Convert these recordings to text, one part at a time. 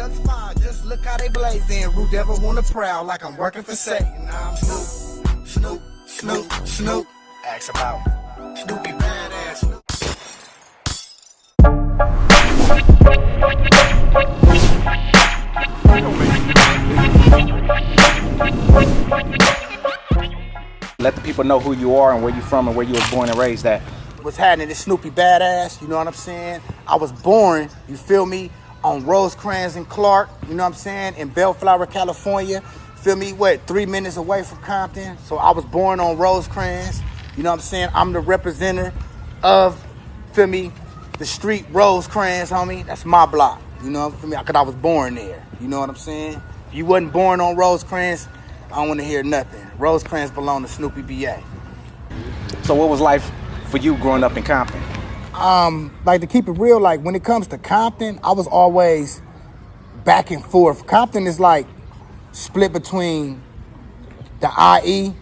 shots fired, just look how they blazing. Root devil wanna prowl like I'm working for Satan. Now I'm Snoop. Ask about Snoopy Badazz. Let the people know who you are and where you're from and where you was born and raised at. What's happening? It's Snoopy Badazz, you know what I'm saying? I was born, you feel me, on Rosecrans and Clark, you know what I'm saying, in Bellflower, California. Feel me, 3 minutes away from Compton. So I was born on Rosecrans, you know what I'm saying? I'm the representative of, feel me, the street Rosecrans, homie. That's my block, you know, for me, because I was born there, you know what I'm saying? If you wasn't born on Rosecrans, I don't want to hear nothing. Rosecrans belong to Snoopy BA. So what was life for you growing up in Compton? Like, to keep it real, like, when it comes to Compton, I was always back and forth. Compton is like split between the IE,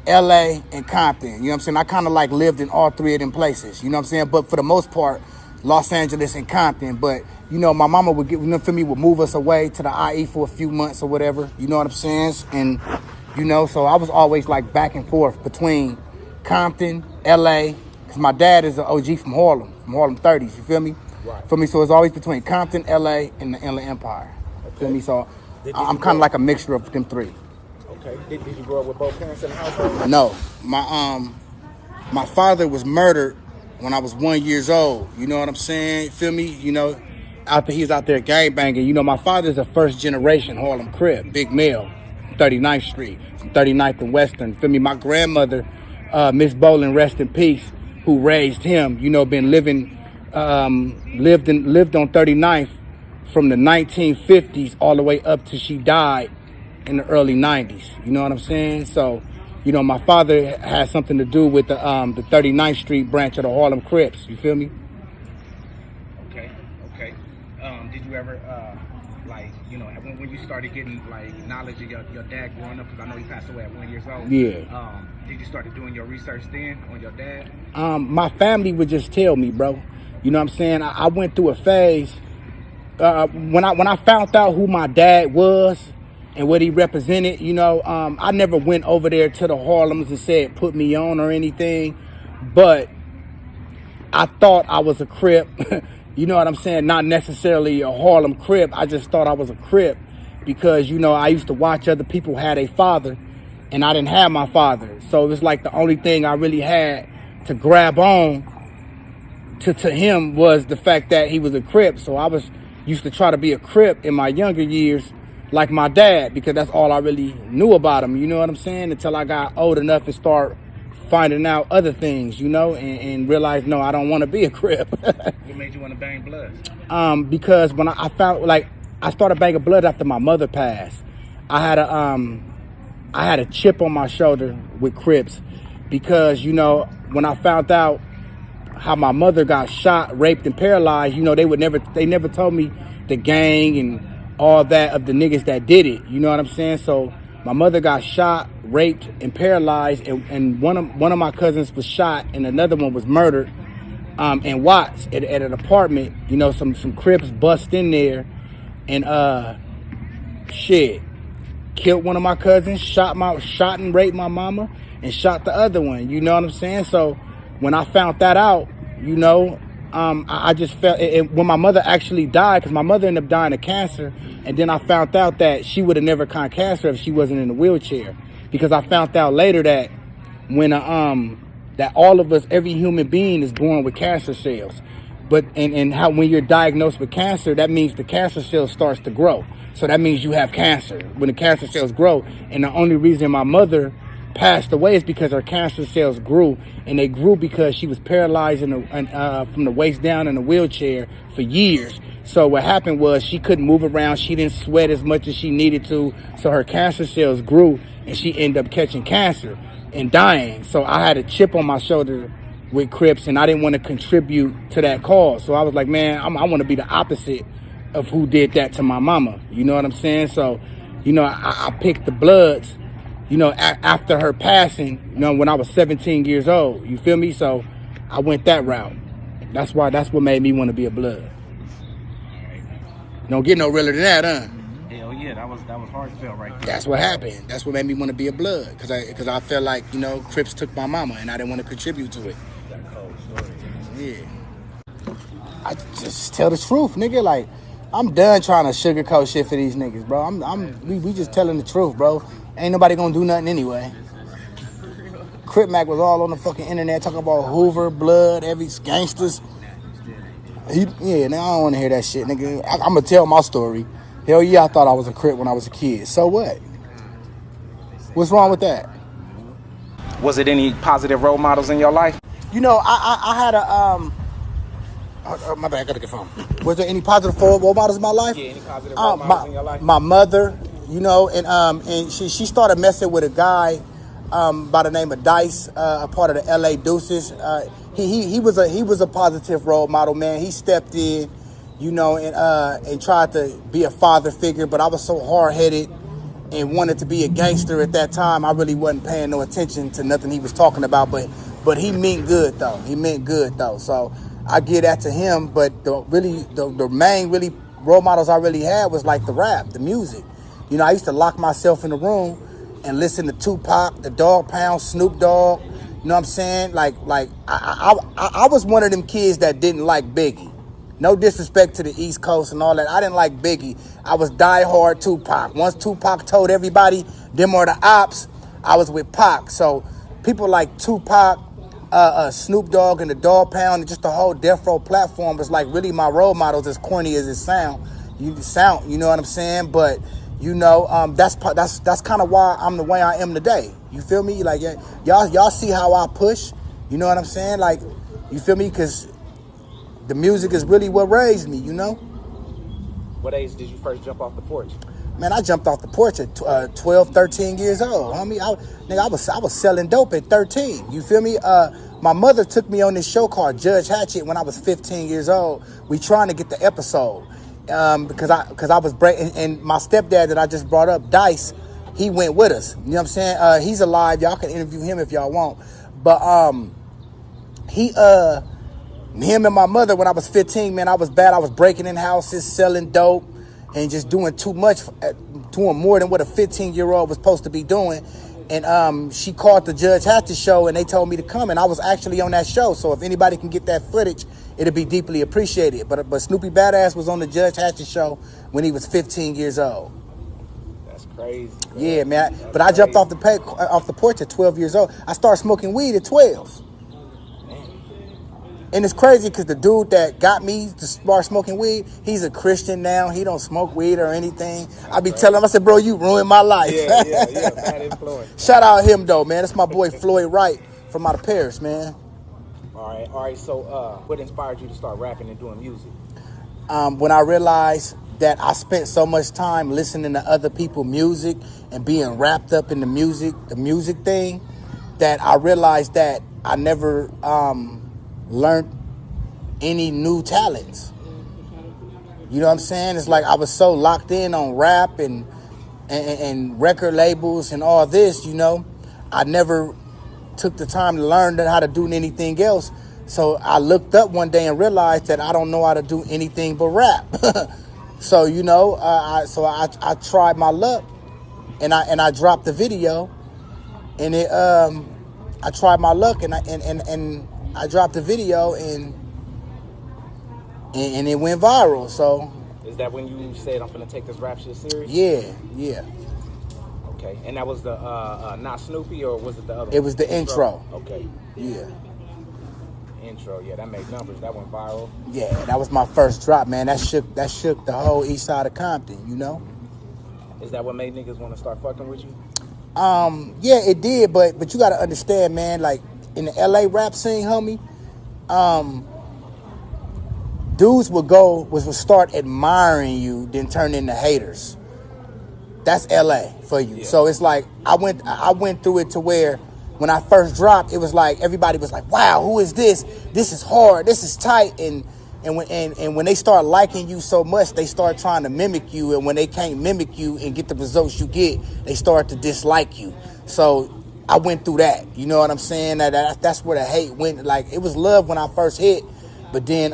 LA, and Compton. You know what I'm saying? I kind of like lived in all three of them places. You know what I'm saying? But for the most part, Los Angeles and Compton. But, you know, my mama would would move us away to the IE for a few months or whatever. You know what I'm saying? And, you know, so I was always like back and forth between Compton, LA, because my dad is an OG from Harlem 30s, you feel me? Right. For me, so it's always between Compton, LA, and the Inland Empire. Okay. Feel me? So I'm kind of like a mixture of them three. Okay. Did you grow up with both parents in the household? No. My father was murdered when I was 1 year old. You know what I'm saying? Feel me? You know, he's out there gangbanging. You know, my father's a first generation Harlem Crip, big male, 39th Street, from 39th and Western. Feel me? My grandmother, Miss Bolin, rest in peace, who raised him, you know, lived on 39th from the 1950s all the way up till she died in the early 90s. You know what I'm saying? So, you know, my father had something to do with the 39th Street branch of the Harlem Crips. You feel me? Okay. Did you ever, like, you know, when you started getting, like, knowledge of your dad growing up, because I know he passed away at 1 year old. Yeah. Did you start doing your research then on your dad? My family would just tell me, bro. You know what I'm saying? I went through a phase when I found out who my dad was and what he represented. You know, I never went over there to the Harlems and said put me on or anything, but I thought I was a Crip. You know what I'm saying? Not necessarily a Harlem Crip. I just thought I was a Crip because, you know, I used to watch other people had a father and I didn't have my father. So it was like the only thing I really had to grab on to him was the fact that he was a Crip. So I used to try to be a Crip in my younger years like my dad because that's all I really knew about him. You know what I'm saying? Until I got old enough to start finding out other things, you know, and realized, no, I don't want to be a Crip. What made you want to bang bloods? Because when I found, like, I started banging blood after my mother passed. I had a chip on my shoulder with Crips because, you know, when I found out how my mother got shot, raped, and paralyzed, you know, they never told me the gang and all that of the niggas that did it. You know what I'm saying? So my mother got shot, raped, and paralyzed, and one of my cousins was shot, and another one was murdered. In Watts at an apartment. You know, some Crips bust in there and killed one of my cousins, shot and raped my mama, and shot the other one. You know what I'm saying? So when I found that out, you know, I just felt when my mother actually died, because my mother ended up dying of cancer, and then I found out that she would have never caught cancer if she wasn't in a wheelchair, because I found out later that when that all of us, every human being is born with cancer cells, but and how when you're diagnosed with cancer, that means the cancer cell starts to grow. So that means you have cancer when the cancer cells grow. And the only reason my mother passed away is because her cancer cells grew, and they grew because she was paralyzed from the waist down in a wheelchair for years. So what happened was she couldn't move around. She didn't sweat as much as she needed to. So her cancer cells grew, and she ended up catching cancer and dying. So I had a chip on my shoulder with Crips, and I didn't want to contribute to that cause. So I was like, man, I want to be the opposite of who did that to my mama. You know what I'm saying? So, you know, I picked the Bloods, you know, after her passing, you know, when I was 17 years old. You feel me? So I went that route. That's what made me want to be a Blood. Don't get no realer than that, huh? Hell yeah, that was heartfelt right there. That's what happened. That's what made me want to be a blood, cause I felt like, you know, Crips took my mama and I didn't want to contribute to it. That cold story. Yeah. I just tell the truth, nigga. Like, I'm done trying to sugarcoat shit for these niggas, bro. We just telling the truth, bro. Ain't nobody gonna do nothing anyway. Crip Mac was all on the fucking internet talking about Hoover, blood, every gangsters. Now I don't want to hear that shit, nigga. I'm gonna tell my story. Hell yeah, I thought I was a Crip when I was a kid. So what? What's wrong with that? Was it any positive role models in your life? You know, I had a my bad, I gotta get phone. Was there any positive role models in my life? Yeah, any positive role models in your life? My mother, you know, and she started messing with a guy by the name of Dice, a part of the LA Deuces. He was a positive role model, man. He stepped in, you know, and tried to be a father figure, but I was so hard-headed and wanted to be a gangster at that time. I really wasn't paying no attention to nothing he was talking about, but he meant good though. He meant good though. So I give that to him. But the main role models I really had was like the rap, the music. You know, I used to lock myself in the room and listen to Tupac, the Dog Pound, Snoop Dogg. You know what I'm saying? Like I was one of them kids that didn't like Biggie. No disrespect to the East Coast and all that. I didn't like Biggie. I was diehard Tupac. Once Tupac told everybody them are the ops, I was with Pac. So people like Tupac, Snoop Dogg, and the Dog Pound, and just the whole Death Row platform was like really my role models. As corny as it sound, you know what I'm saying? But you know, that's kind of why I'm the way I am today. You feel me? Like y'all see how I push. You know what I'm saying? Like, you feel me? Because the music is really what raised me, you know? What age did you first jump off the porch? Man, I jumped off the porch at 12, 13 years old, homie. I was selling dope at 13. You feel me? My mother took me on this show called Judge Hatchet when I was 15 years old. We trying to get the episode because I was breaking. And my stepdad that I just brought up, Dice, he went with us. You know what I'm saying? He's alive. Y'all can interview him if y'all want. But him and my mother, when I was 15, man, I was bad. I was breaking in houses, selling dope, and just doing too much, doing more than what a 15-year-old was supposed to be doing. And she called the Judge Hatchet show, and they told me to come, and I was actually on that show. So if anybody can get that footage, it'll be deeply appreciated. But Snoopy Badazz was on the Judge Hatchet show when he was 15 years old. That's crazy, bro. Yeah, man. But I jumped off the porch at 12 years old. I started smoking weed at 12. And it's crazy because the dude that got me to start smoking weed, he's a Christian now. He don't smoke weed or anything. I be telling him, I said, bro, you ruined my life. Yeah, bad influence. Shout out him, though, man. That's my boy Floyd Wright from out of Paris, man. All right. So what inspired you to start rapping and doing music? When I realized that I spent so much time listening to other people's music and being wrapped up in the music thing, that I realized that I never learned any new talents. You know what I'm saying? It's like I was so locked in on rap and record labels and all this, you know. I never took the time to learn how to do anything else. So I looked up one day and realized that I don't know how to do anything but rap. So, you know, I tried my luck and I dropped the video, and I tried my luck and I dropped the video and it went viral. So is that when you said I'm gonna take this rap shit serious? Yeah. Okay, and that was the not Snoopy, or was it the other? It was the intro. Okay. Yeah. Intro. Yeah, that made numbers. That went viral. Yeah, that was my first drop, man. That shook the whole east side of Compton. You know. Is that what made niggas want to start fucking with you? Yeah, it did, but you gotta understand, man. Like in the LA rap scene, homie, dudes would start admiring you, then turn into haters. That's LA for you. Yeah. So it's like I went through it to where when I first dropped, it was like everybody was like, "Wow, who is this? This is hard. This is tight." And when they start liking you so much, they start trying to mimic you. And when they can't mimic you and get the results you get, they start to dislike you. So I went through that. You know what I'm saying? That's where the hate went. Like, it was love when I first hit, but then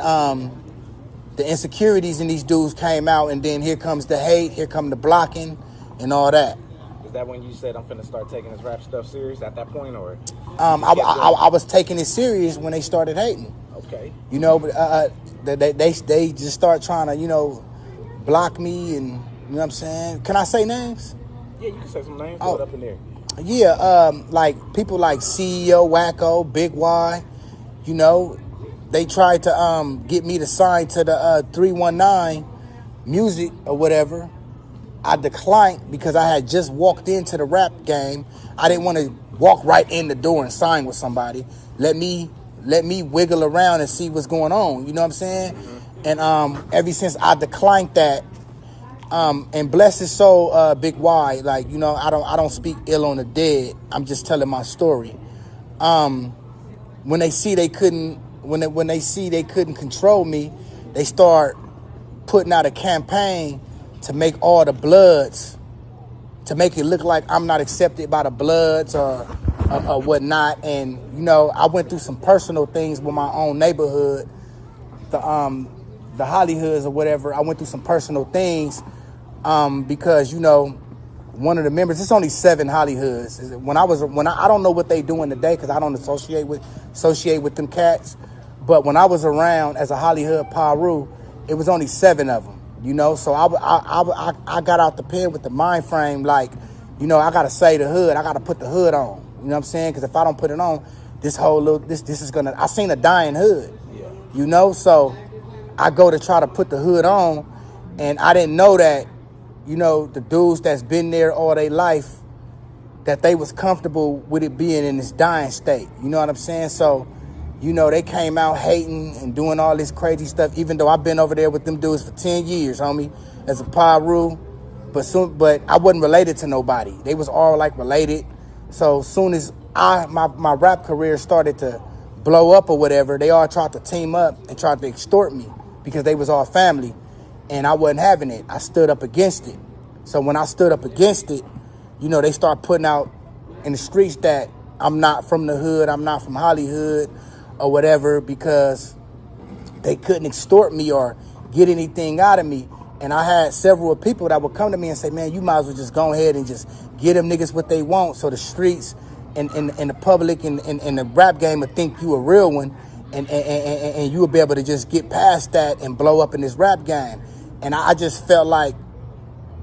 the insecurities in these dudes came out, and then here comes the hate, here come the blocking, and all that. Is that when you said I'm finna start taking this rap stuff serious at that point, or? I was taking it serious when they started hating. Okay. You know, they just start trying to, you know, block me, and you know what I'm saying. Can I say names? Yeah, you can say some names. Put it up in there. Yeah, like people like CEO Wacko, Big Y. You know, they tried to get me to sign to the 319 Music or whatever. I declined because I had just walked into the rap game. I didn't want to walk right in the door and sign with somebody. Let me wiggle around and see what's going on. You know what I'm saying? Mm-hmm. And ever since I declined that, and bless his soul, Big Y. Like, you know, I don't speak ill on the dead. I'm just telling my story. When they see they couldn't control me, they start putting out a campaign to make all the Bloods, to make it look like I'm not accepted by the Bloods or whatnot. And, you know, I went through some personal things with my own neighborhood, the Hollyhoods or whatever. I went through some personal things because, you know, one of the members, it's only 7 Hollyhoods. I don't know what they doing today because I don't associate with them cats. But when I was around as a Hollyhood Paru, it was only 7 of them. You know, so I got out the pen with the mind frame, like, you know, I got to say the hood. I got to put the hood on. You know what I'm saying? Because if I don't put it on, this is going to, I seen a dying hood, yeah. You know? So I go to try to put the hood on, and I didn't know that, you know, the dudes that's been there all their life, that they was comfortable with it being in this dying state. You know what I'm saying? So, you know, they came out hating and doing all this crazy stuff, even though I've been over there with them dudes for 10 years, homie, as a Paru. But I wasn't related to nobody. They was all, like, related. So soon as my rap career started to blow up or whatever, they all tried to team up and tried to extort me because they was all family. And I wasn't having it. I stood up against it. So when I stood up against it, you know, they start putting out in the streets that I'm not from the hood, I'm not from Hollywood, or whatever, because they couldn't extort me or get anything out of me. And I had several people that would come to me and say, man, you might as well just go ahead and just get them niggas what they want, so the streets and the public and the rap game would think you a real one, and you would be able to just get past that and blow up in this rap game. And I just felt like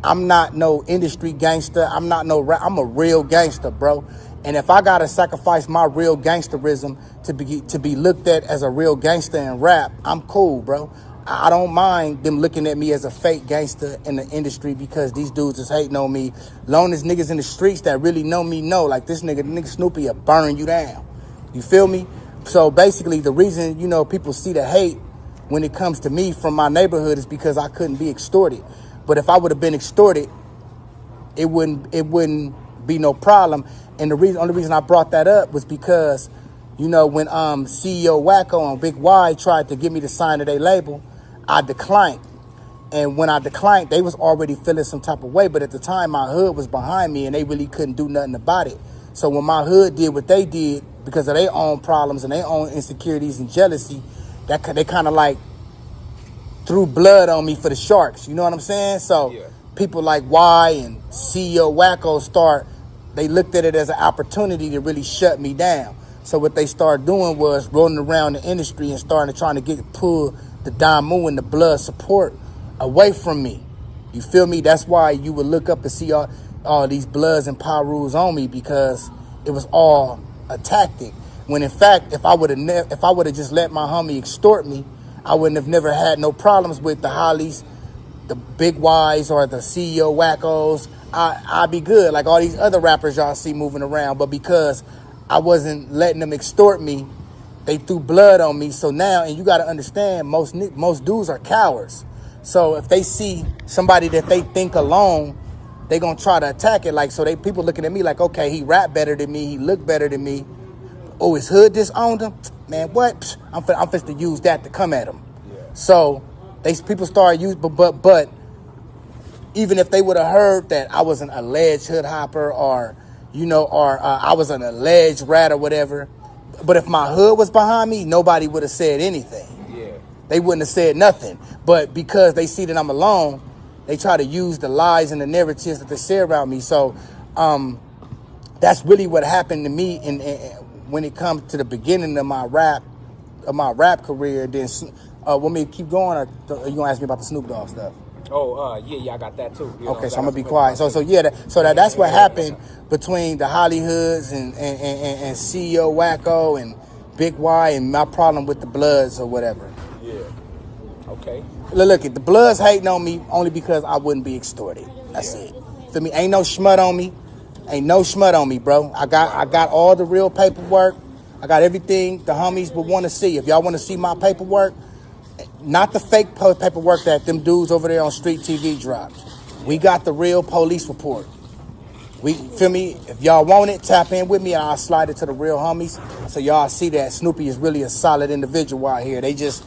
I'm not no industry gangster. I'm not no rap. I'm a real gangster, bro. And if I gotta sacrifice my real gangsterism to be looked at as a real gangster in rap, I'm cool, bro. I don't mind them looking at me as a fake gangster in the industry because these dudes is hating on me. Long as niggas in the streets that really know me know, like this nigga Snoopy will burn you down. You feel me? So basically the reason, you know, people see the hate when it comes to me from my neighborhood is because I couldn't be extorted. But if I would have been extorted, it wouldn't be no problem. And the only reason I brought that up was because, you know, when CEO Wacko and Big Y tried to get me to sign to their label, I declined. And when I declined, they was already feeling some type of way. But at the time, my hood was behind me, and they really couldn't do nothing about it. So when my hood did what they did, because of their own problems and their own insecurities and jealousy, they kind of like threw blood on me for the sharks. You know what I'm saying? So yeah. People like Y and CEO Wacko they looked at it as an opportunity to really shut me down. So what they started doing was rolling around the industry and trying to pull the Damu and the Blood support away from me. You feel me? That's why you would look up and see all these Bloods and Parus on me, because it was all a tactic. When in fact, if I would have just let my homie extort me, I wouldn't have never had no problems with the Hollies, the Big Ys, or the CEO Wackos. I'd be good, like all these other rappers y'all see moving around. But because I wasn't letting them extort me, they threw blood on me. So now, and you got to understand, most dudes are cowards. So if they see somebody that they think alone, they gonna try to attack it. Like, so people looking at me like, okay, he rap better than me, he look better than me. Oh, his hood disowned him? Man, what? I'm fit to use that to come at him. Yeah. So people start using, but even if they would have heard that I was an alleged hood hopper, or I was an alleged rat or whatever, but if my hood was behind me, nobody would have said anything. Yeah. they wouldn't have said nothing. But because they see that I'm alone, they try to use the lies and the narratives that they say around me. So that's really what happened to me when it comes to the beginning of my rap career. Then want me to keep going, or you gonna ask me about the Snoop Dogg stuff? Oh, yeah, I got that too. Okay, so I'm gonna be quiet. That's what happened between the Hollyhoods and CEO Wacko and Big Y and my problem with the Bloods or whatever. Yeah. Okay. Look, the Bloods hating on me only because I wouldn't be extorted. That's it. Feel me? Ain't no schmut on me. Ain't no schmut on me, bro. I got all the real paperwork. I got everything the homies would want to see. If y'all want to see my paperwork, not the fake paperwork that them dudes over there on Street TV dropped. We got the real police report. We feel me? If y'all want it, tap in with me and I'll slide it to the real homies so y'all see that Snoopy is really a solid individual out here. They just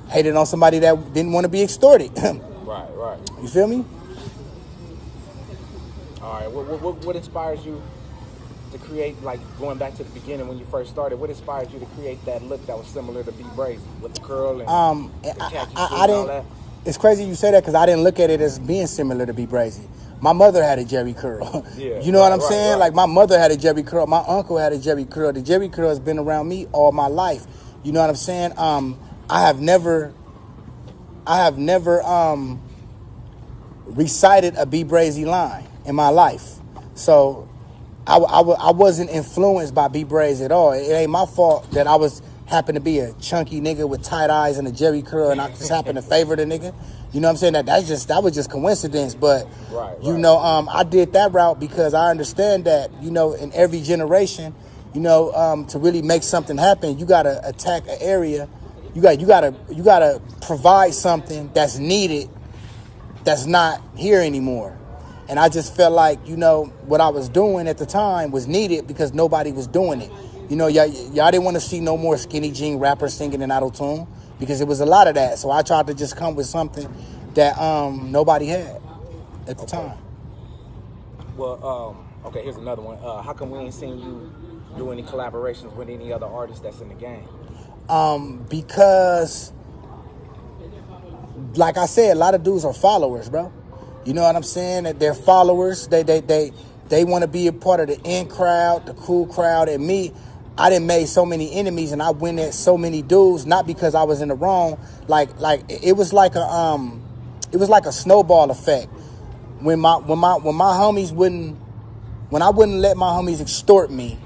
hated on somebody that didn't want to be extorted. Right. You feel me? All right. What inspires you to create, like going back to the beginning when you first started? What inspired you to create that look that was similar to B Brazy with the curl and the khaki suit and all that? It's crazy you say that because I didn't look at it as being similar to B Brazy. My mother had a Jerry curl. Yeah, you know what I'm saying? Right. Like my mother had a Jerry curl. My uncle had a Jerry curl. The Jerry curl has been around me all my life. You know what I'm saying? I have never recited a B Brazy line in my life. So I wasn't influenced by B Brazy at all. It ain't my fault that I happened to be a chunky nigga with tight eyes and a Jerry curl, and I just happened to favor the nigga. You know what I'm saying? That was just coincidence. But you know, I did that route because I understand that, you know, in every generation, you know, to really make something happen, you gotta attack an area. You gotta provide something that's needed, that's not here anymore. And I just felt like, you know, what I was doing at the time was needed because nobody was doing it. You know, y'all didn't want to see no more skinny jean rappers singing in auto-tune because it was a lot of that. So I tried to just come with something that nobody had at the time. Well, okay, here's another one. How come we ain't seen you do any collaborations with any other artists that's in the game? Because, like I said, a lot of dudes are followers, bro. You know what I'm saying? That they're followers. They want to be a part of the in crowd, the cool crowd. And me, I done made so many enemies, and I went at so many dudes, not because I was in the wrong. Like it was like a snowball effect. When I wouldn't let my homies extort me,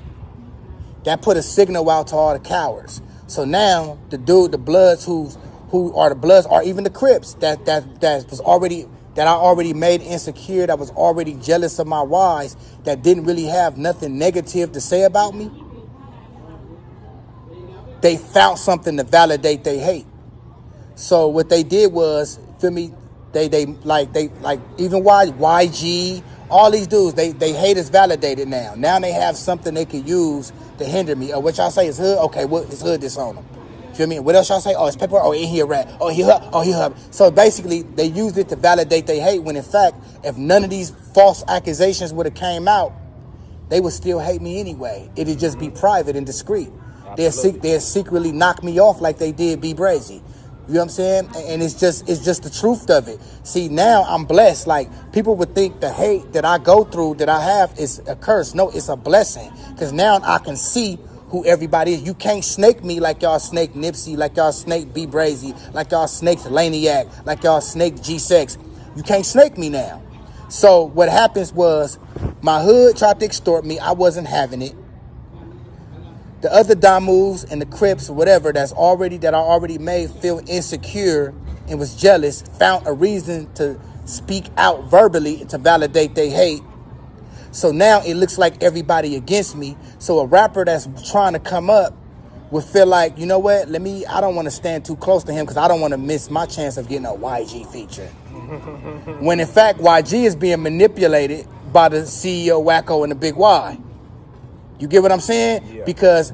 that put a signal out to all the cowards. So now the Bloods who are the Bloods, or even the Crips that I already made insecure, that was already jealous of my wise, that didn't really have nothing negative to say about me, they found something to validate their hate. So what they did was, feel me, they even YG, all these dudes, they hate is validated now. Now they have something they can use to hinder me. Or what y'all say is hood? Okay, what is hood this on them? Feel me? What else y'all say? Oh, it's paper. Oh, in here rap. Oh, he hub. Oh, he hub. So basically, they used it to validate they hate. When in fact, if none of these false accusations would have came out, they would still hate me anyway. It'd just be private and discreet. They'd secretly knock me off like they did B Brazy. You know what I'm saying? And it's just the truth of it. See, now I'm blessed. Like, people would think the hate that I go through, that I have, is a curse. No, it's a blessing. Because now I can see who everybody is. You can't snake me like y'all snake Nipsey, like y'all snake B Brazy, like y'all snaked Laniac, like y'all snaked G-Sex. You can't snake me now. So what happens was, my hood tried to extort me. I wasn't having it. The other Damus and the Crips or whatever that I already made feel insecure and was jealous, found a reason to speak out verbally to validate their hate. So now it looks like everybody against me. So a rapper that's trying to come up would feel like, you know what, I don't want to stand too close to him because I don't want to miss my chance of getting a YG feature. When in fact, YG is being manipulated by the CEO Wacko and the Big Y. You get what I'm saying? Yeah. Because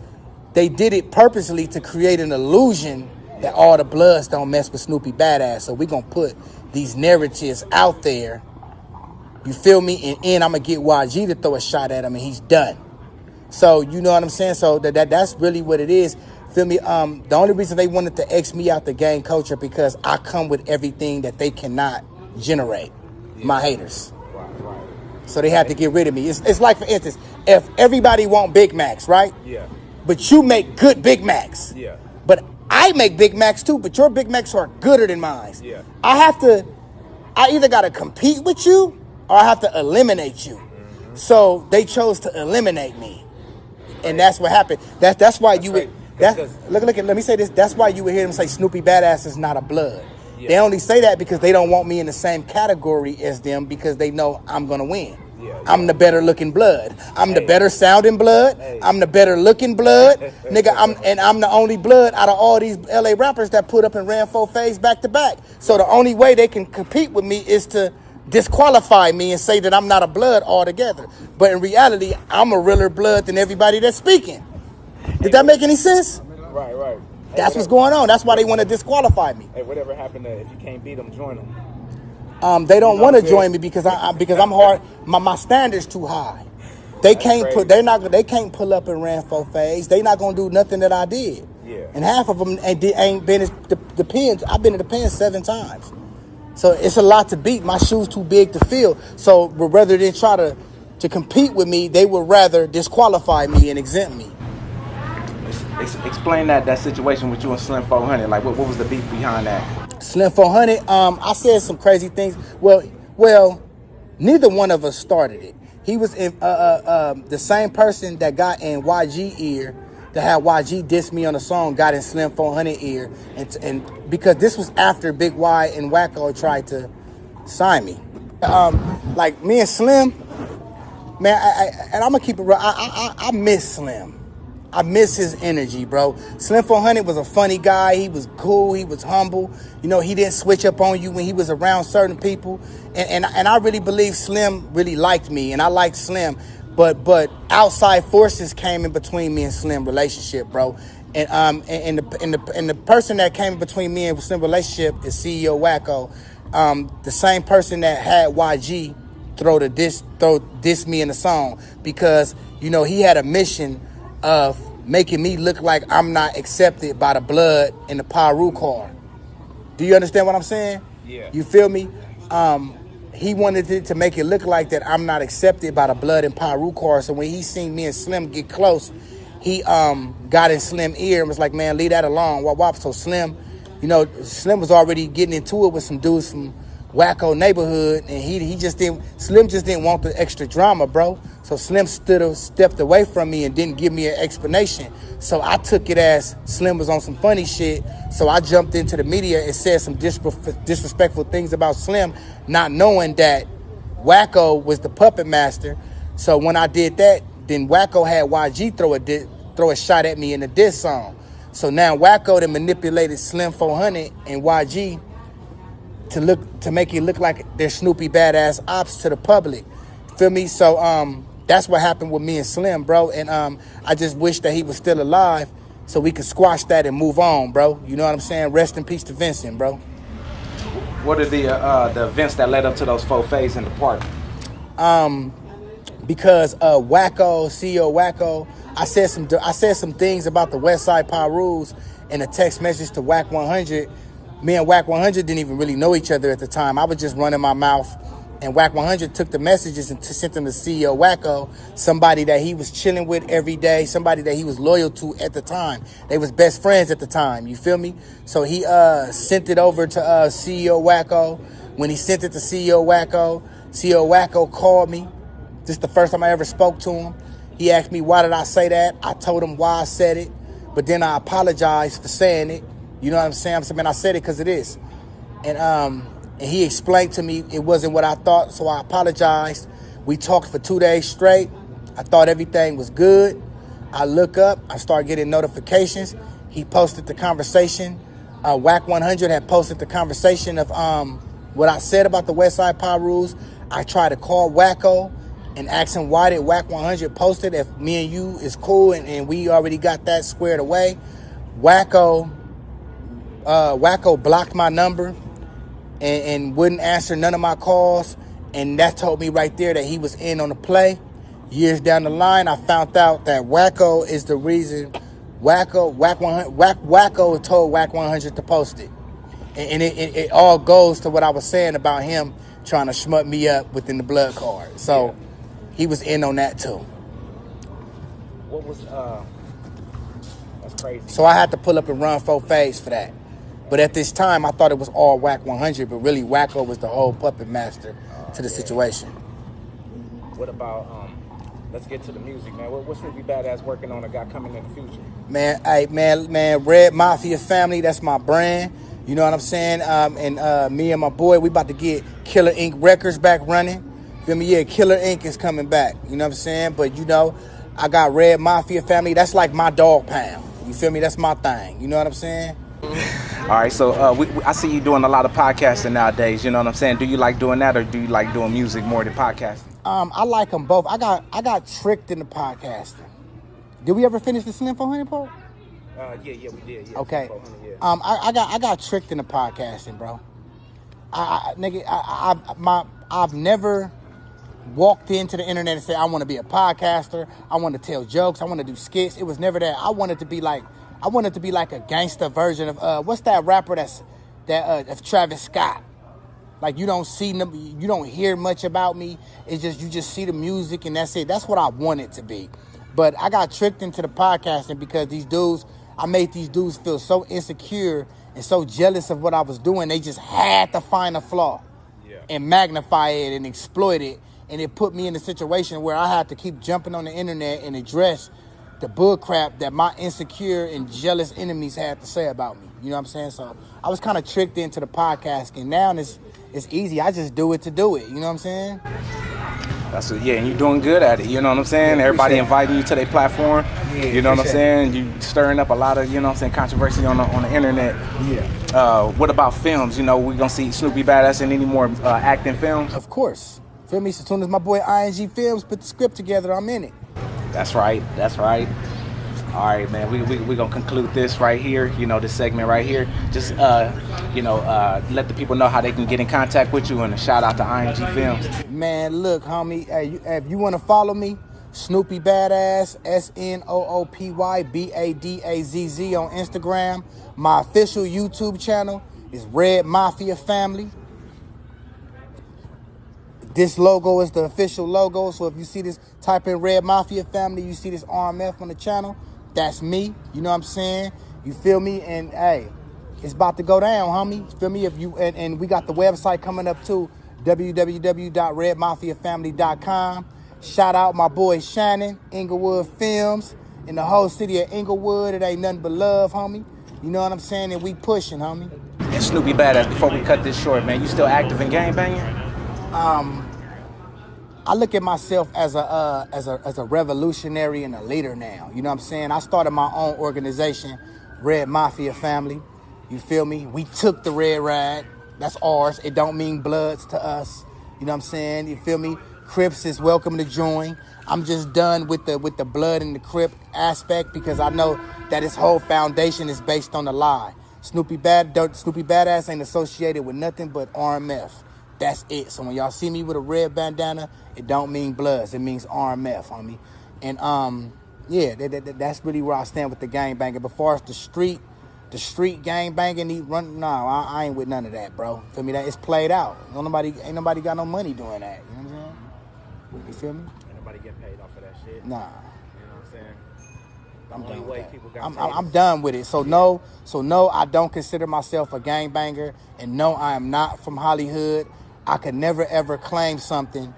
they did it purposely to create an illusion that all the Bloods don't mess with Snoopy Badazz. So we're going to put these narratives out there. You feel me? And I'm going to get YG to throw a shot at him and he's done. So you know what I'm saying? So that's really what it is. Feel me? The only reason they wanted to X me out the gang culture because I come with everything that they cannot generate. My haters. Right. So they had to get rid of me. It's like, for instance, if everybody want Big Macs, right? Yeah. But you make good Big Macs. Yeah. But I make Big Macs too, but your Big Macs are gooder than mine. Yeah. I either got to compete with you or I have to eliminate you. Mm-hmm. So they chose to eliminate me. And that's what happened. That's why you would, let me say this. That's why you would hear them say Snoopy Badazz is not a blood. Yeah. They only say that because they don't want me in the same category as them because they know I'm going to win. Yeah. I'm the better looking blood. I'm the better sounding blood. I'm the better looking blood. Nigga, I'm the only blood out of all these LA rappers that put up and ran 4 phase back to back. So the only way they can compete with me is to disqualify me and say that I'm not a blood altogether. But in reality, I'm a realer blood than everybody that's speaking. Did that make any sense? Right. That's what's going on. That's why they want to disqualify me. Hey, whatever happened to if you can't beat them, join them? They don't want to join me because I'm hard. My standards too high. They can't pull up and ran 4 phase. They not gonna do nothing that I did. Yeah. And half of them ain't been the pins. I've been to the pins 7 times. So it's a lot to beat. My shoes too big to fill. So rather than try to compete with me, they would rather disqualify me and exempt me. Explain that situation with you and Slim 400. Like, what was the beef behind that? Slim 400. I said some crazy things. Well, neither one of us started it. He was in the same person that got in YG ear, that had YG diss me on a song, got in Slim 400 ear, and because this was after Big Y and Wacko tried to sign me. Like me and Slim, man, and I'm gonna keep it real. I miss Slim. I miss his energy, bro. Slim 400 was a funny guy. He was cool. He was humble. You know, he didn't switch up on you when he was around certain people. And I really believe Slim really liked me, and I liked Slim. But outside forces came in between me and Slim relationship, bro. And the person that came in between me and Slim relationship is CEO Wacko, the same person that had YG throw diss me in the song because you know he had a mission of making me look like I'm not accepted by the blood in the Paru car. Do you understand what I'm saying? Yeah. You feel me? He wanted it to make it look like that I'm not accepted by the blood in Paru car. So when he seen me and Slim get close, he got in Slim ear and was like, man, leave that alone. Wop wop. So Slim, you know, Slim was already getting into it with some dudes from Wacko neighborhood, and Slim just didn't want the extra drama, bro. So Slim stepped away from me and didn't give me an explanation. So I took it as Slim was on some funny shit. So I jumped into the media and said some disrespectful things about Slim, not knowing that Wacko was the puppet master. So when I did that, then Wacko had YG throw a shot at me in the diss song. So now Wacko then manipulated Slim 400 and YG to make it look like they're Snoopy Badazz ops to the public. Feel me? So that's what happened with me and Slim, bro. And I just wish that he was still alive so we could squash that and move on, bro. You know what I'm saying? Rest in peace to Vincent, bro. What are the events that led up to those 4 phases in the park? Because Wacko, CEO Wacko, I said some things about the West Side Pyrus in a text message to Wack 100. Me and Wack 100 didn't even really know each other at the time. I was just running my mouth, and Wack 100 took the messages and sent them to CEO Wacko, somebody that he was chilling with every day, somebody that he was loyal to at the time. They was best friends at the time, you feel me? So he sent it over to CEO Wacko. When he sent it to CEO Wacko called me. This is the first time I ever spoke to him. He asked me, why did I say that? I told him why I said it, but then I apologized for saying it. You know what I'm saying? I'm saying, man, I said it because it is. And he explained to me it wasn't what I thought, so I apologized. We talked for 2 days straight. I thought everything was good. I look up, I start getting notifications. He posted the conversation. Wack 100 had posted the conversation of what I said about the West Side Pyrus. I tried to call Wacko and ask him why did Wack 100 post it if me and you is cool and we already got that squared away. Wacko blocked my number and wouldn't answer none of my calls, and that told me right there that he was in on the play. Years down the line, I found out that Wacko is the reason Wacko told Whack 100 to post it. And it all goes to what I was saying about him trying to shmut me up within the blood card. So he was in on that too. What was that's crazy. So I had to pull up and run 4 phase for that. But at this time, I thought it was all Whack 100, but really Wacko was the whole puppet master to the situation. What about let's get to the music, man. What's Snoopy Badazz working on? A guy coming in the future? Man, Red Mafia Family, that's my brand. You know what I'm saying? And me and my boy, we about to get Killer Ink Records back running. Feel me? Yeah, Killer Ink is coming back. You know what I'm saying? But you know, I got Red Mafia Family. That's like my dog pound. You feel me? That's my thing. You know what I'm saying? All right, so I see you doing a lot of podcasting nowadays. You know what I'm saying? Do you like doing that, or do you like doing music more than podcasting? I like them both. I got tricked into podcasting. Did we ever finish the Slim 400 part? Yeah, we did. Yeah, okay. 400, yeah. I got tricked into podcasting, bro. I've never walked into the internet and said I want to be a podcaster. I want to tell jokes. I want to do skits. It was never that. I wanted to be like a gangster version of what's that rapper of Travis Scott. Like you don't see them, you don't hear much about me. It's just you just see the music and that's it. That's what I want it to be. But I got tricked into the podcasting because I made these dudes feel so insecure and so jealous of what I was doing. They just had to find a flaw and magnify it and exploit it. And it put me in a situation where I had to keep jumping on the internet and address the bull crap that my insecure and jealous enemies had to say about me. You know what I'm saying? So I was kind of tricked into the podcasting. Now it's easy. I just do it to do it. You know what I'm saying? That's what, and you're doing good at it. You know what I'm saying? Everybody inviting you to their platform. Yeah, you know what I'm saying? You stirring up a lot of, you know what I'm saying, controversy on the internet. Yeah. What about films? You know, we gonna see Snoopy Badazz in any more acting films? Of course. Feel me? As soon as my boy ING Films put the script together, I'm in it. That's right. All right, man. We gonna conclude this right here. You know, this segment right here. Just let the people know how they can get in contact with you, and a shout out to ING Films. Man, look, homie. Hey, if you want to follow me, Snoopy Badazz, SNOOPY BADAZZ on Instagram. My official YouTube channel is Red Mafia Family. This logo is the official logo, so if you see this, type in Red Mafia Family, you see this RMF on the channel, that's me. You know what I'm saying? You feel me? And hey, it's about to go down, homie. You feel me? If you and we got the website coming up too, www.redmafiafamily.com. Shout out my boy Shannon, Inglewood Films, in the whole city of Inglewood. It ain't nothing but love, homie. You know what I'm saying? And we pushing, homie. And Snoopy Badazz, before we cut this short, man, you still active in gangbanging? I look at myself as a revolutionary and a leader now. You know what I'm saying? I started my own organization, Red Mafia Family. You feel me? We took the red rag. That's ours. It don't mean Bloods to us. You know what I'm saying? You feel me? Crips is welcome to join. I'm just done with the Blood and the Crip aspect because I know that his whole foundation is based on a lie. Snoopy Badazz ain't associated with nothing but RMF. That's it. So when y'all see me with a red bandana, it don't mean Bloods. It means RMF, homie. And that's really where I stand with the gangbanging. But far as the street gangbanging, I ain't with none of that, bro. Feel me? That it's played out. Ain't nobody got no money doing that. You know what I'm saying? You feel me? Ain't nobody getting paid off of that shit. Nah. You know what I'm saying? I'm done with it. So no, I don't consider myself a gangbanger, and no, I am not from Hollywood. I could never ever claim something.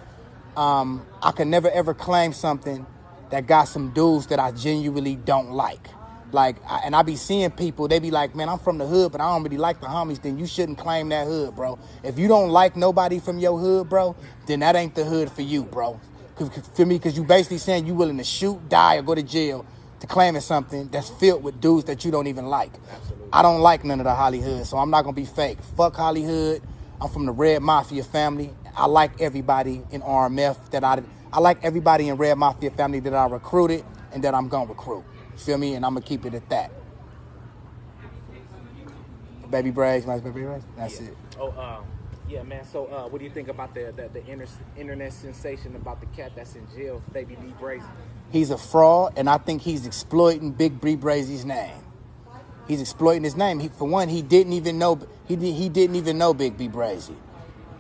that got some dudes that I genuinely don't like. And I be seeing people, they be like, man, I'm from the hood, but I don't really like the homies. Then you shouldn't claim that hood, bro. If you don't like nobody from your hood, bro, then that ain't the hood for you, bro. Because you basically saying you willing to shoot, die, or go to jail to claiming something that's filled with dudes that you don't even like. Absolutely. I don't like none of the Hollywood, so I'm not gonna be fake. Fuck Hollywood. I'm from the Red Mafia family. I like everybody in RMF I like everybody in Red Mafia family that I recruited and that I'm gonna recruit. Feel me? And I'm gonna keep it at that. Baby braids, nice baby braids. That's it. Yeah, man. So, what do you think about the internet sensation about the cat that's in jail, Baby B Brazy? He's a fraud, and I think he's exploiting Big B Brazy's name. He's exploiting his name. For one, he didn't even know he didn't even know Big B Brazy.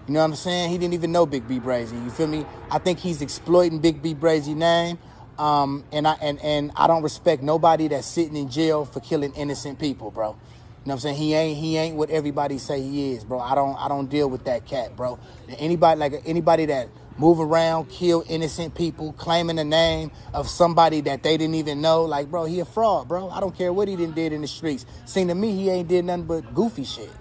You know what I'm saying? He didn't even know Big B Brazy. You feel me? I think he's exploiting Big B Brazy's name. And I don't respect nobody that's sitting in jail for killing innocent people, bro. You know what I'm saying? He ain't what everybody say he is, bro. I don't deal with that cat, bro. Anybody that move around, kill innocent people, claiming the name of somebody that they didn't even know, like, bro, he a fraud, bro. I don't care what he did in the streets. Seem to me he ain't did nothing but goofy shit.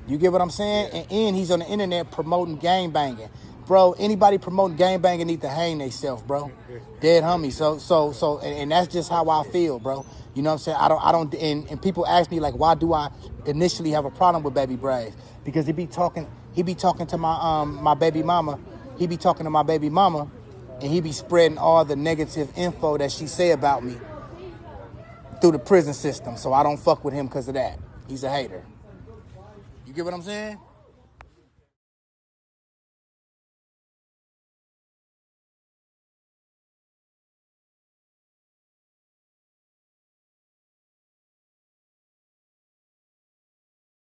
You get what I'm saying? Yeah. And he's on the internet promoting gang banging. Bro, anybody promoting gang banging need to hang themselves, bro. Dead homie. So and that's just how I feel, bro. You know what I'm saying? I don't and people ask me like, why do I initially have a problem with Baby Brazy? Because he be talking to my baby mama. He be talking to my baby mama, and he be spreading all the negative info that she say about me through the prison system. So I don't fuck with him because of that. He's a hater. You get what I'm saying?